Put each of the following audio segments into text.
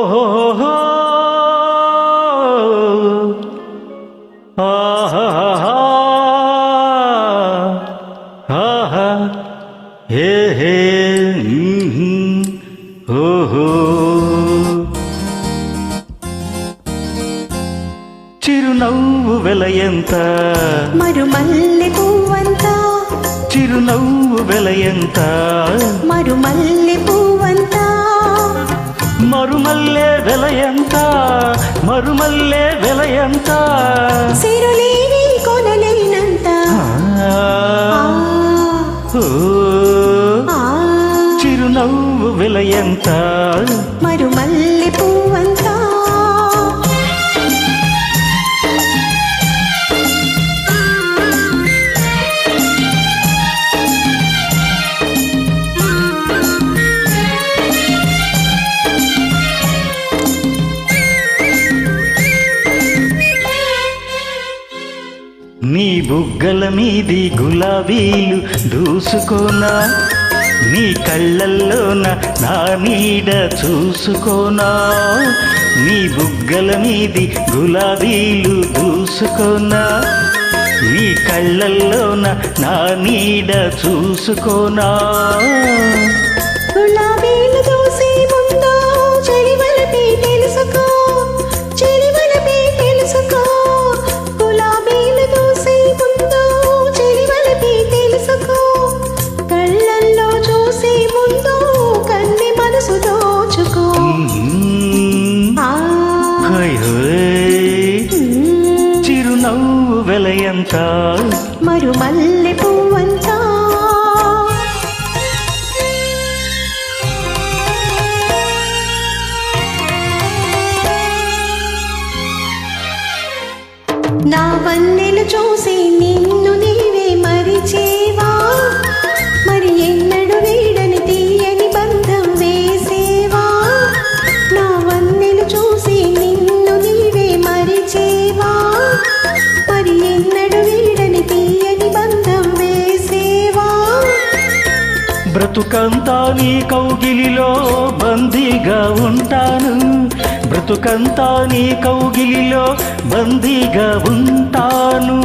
ఓహో ఆహా ఆహా హే హే ఓహో చిరునవ్వు వెలయంత మరుమల్లె పువ్వంత చిరునవ్వు వెలయంత మరుమల్లె పువ్వంత మరుమల్లె వెలయంత మరుమల్లె వెలయంత సిరులేని కొనలేనంత చిరునవ్వు వెలయంత మరుమల్లె పువ్వంత నీ బుగ్గల మీది గులాబీలు దూసుకోనా నీ కళ్ళల్లోన నా నీడ చూసుకోనా నీ బుగ్గల మీది గులాబీలు దూసుకోనా నీ కళ్ళల్లోన నా నీడ చూసుకోనా గులాబీలు దూసే ముందు చెలివలపి తెలుసుకో చెలివలపి తెలుసుకో గులాబీలు దూసే ముందు చెలివలపి తెలుసుకో కళ్ళల్లో చూసే ముందు కన్నె మనసు దోచుకో చిరునవ్వు వెలయంత మరుమల్లె పువ్వంత నా వన్నెలు చూసి నిన్ను నీవే మరిచేవా మరి ఎన్నడు వీడని తీయని బంధం వేసేవా నా వన్నెలు చూసి నిన్ను నీవే మరిచేవా మరి ఎన్నడు వీడని తీయని బంధం వేసేవా బ్రతుకంతా నీ కౌగిలిలో బందీగా ఉంటాను బ్రతుకంతా నీ కౌగిలిలో బందీగా ఉంటాను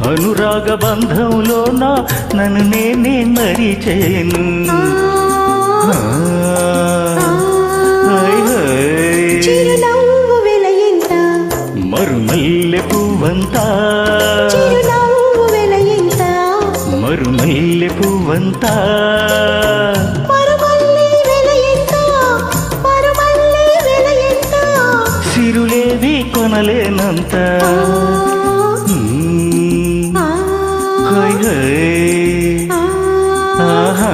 అనురాగ బంధంలోన నన్ను నేనే మరిచేను చిరునవ్వు వెలయంత మరుమల్లె పువ్వంత చిరునవ్వు వెలయంత మరుమల్లె పువ్వంత మరుమల్లె వెలయంత మరుమల్లె వెలయంత సిరులేవి కొనలేనంత హై హై ఆహా